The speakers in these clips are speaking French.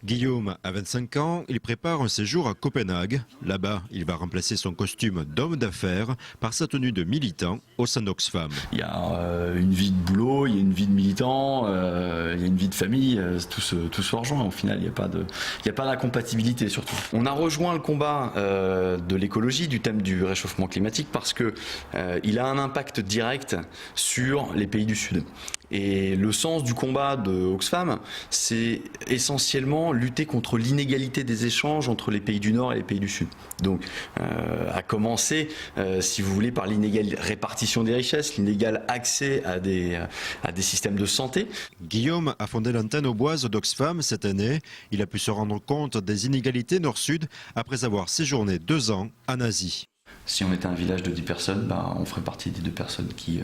Guillaume a 25 ans, il prépare un séjour à Copenhague. Là-bas, il va remplacer son costume d'homme d'affaires par sa tenue de militant au sein d'Oxfam. Il y a une vie de boulot, il y a une vie de militant, il y a une vie de famille, tout se rejoint. Au final, il n'y a pas d'incompatibilité surtout. On a rejoint le combat de l'écologie, du thème du réchauffement climatique, parce que il a un impact direct sur les pays du Sud. Et le sens du combat de Oxfam, c'est essentiellement lutter contre l'inégalité des échanges entre les pays du Nord et les pays du Sud. Donc, à commencer, si vous voulez, par l'inégale répartition des richesses, l'inégal accès à des systèmes de santé. Guillaume a fondé l'antenne auboise d'Oxfam cette année. Il a pu se rendre compte des inégalités Nord-Sud après avoir séjourné 2 ans en Asie. Si on était un village de 10 personnes, on ferait partie des 2 personnes qui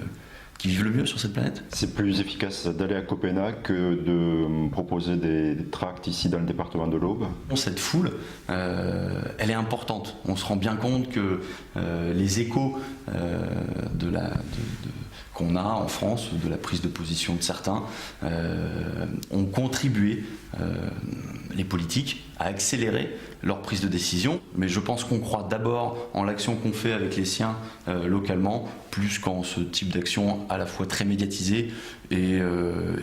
vivent le mieux sur cette planète. C'est plus efficace d'aller à Copenhague que de proposer des tracts ici dans le département de l'Aube. Cette foule, elle est importante. On se rend bien compte que les échos qu'on a en France, de la prise de position de certains, ont contribué, les politiques, à accélérer leur prise de décision. Mais je pense qu'on croit d'abord en l'action qu'on fait avec les siens localement, plus qu'en ce type d'action à la fois très médiatisé et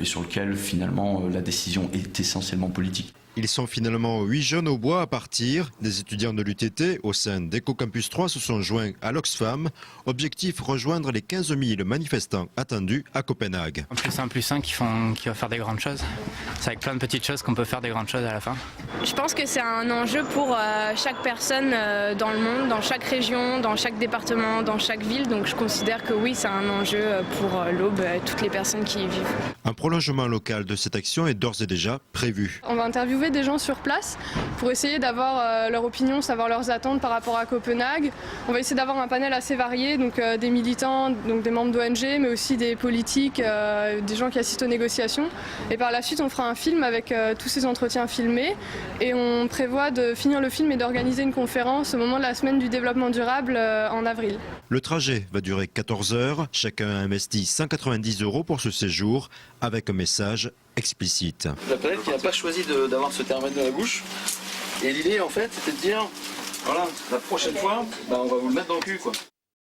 sur lequel finalement la décision est essentiellement politique. Ils sont finalement 8 jeunes au bois à partir. Des étudiants de l'UTT au sein d'EcoCampus 3 se sont joints à l'Oxfam. Objectif, rejoindre les 15 000 manifestants attendus à Copenhague. Un plus un qui va faire des grandes choses. C'est avec plein de petites choses qu'on peut faire des grandes choses à la fin. Je pense que c'est un enjeu pour chaque personne dans le monde, dans chaque région, dans chaque département, dans chaque ville. Donc je considère que oui, c'est un enjeu pour l'Aube, toutes les personnes qui y vivent. Un prolongement local de cette action est d'ores et déjà prévu. On va interviewer des gens sur place pour essayer d'avoir leur opinion, savoir leurs attentes par rapport à Copenhague. On va essayer d'avoir un panel assez varié, donc des militants, donc des membres d'ONG, mais aussi des politiques, des gens qui assistent aux négociations. Et par la suite, on fera un film avec tous ces entretiens filmés. Et on prévoit de finir le film et d'organiser une conférence au moment de la semaine du développement durable en avril. Le trajet va durer 14 heures. Chacun a investi 190 € pour ce séjour avec un message explicite. La planète qui n'a pas choisi d'avoir ce thermomètre dans la bouche. Et l'idée en fait, c'était de dire, voilà, la prochaine fois, on va vous le mettre dans le cul, quoi.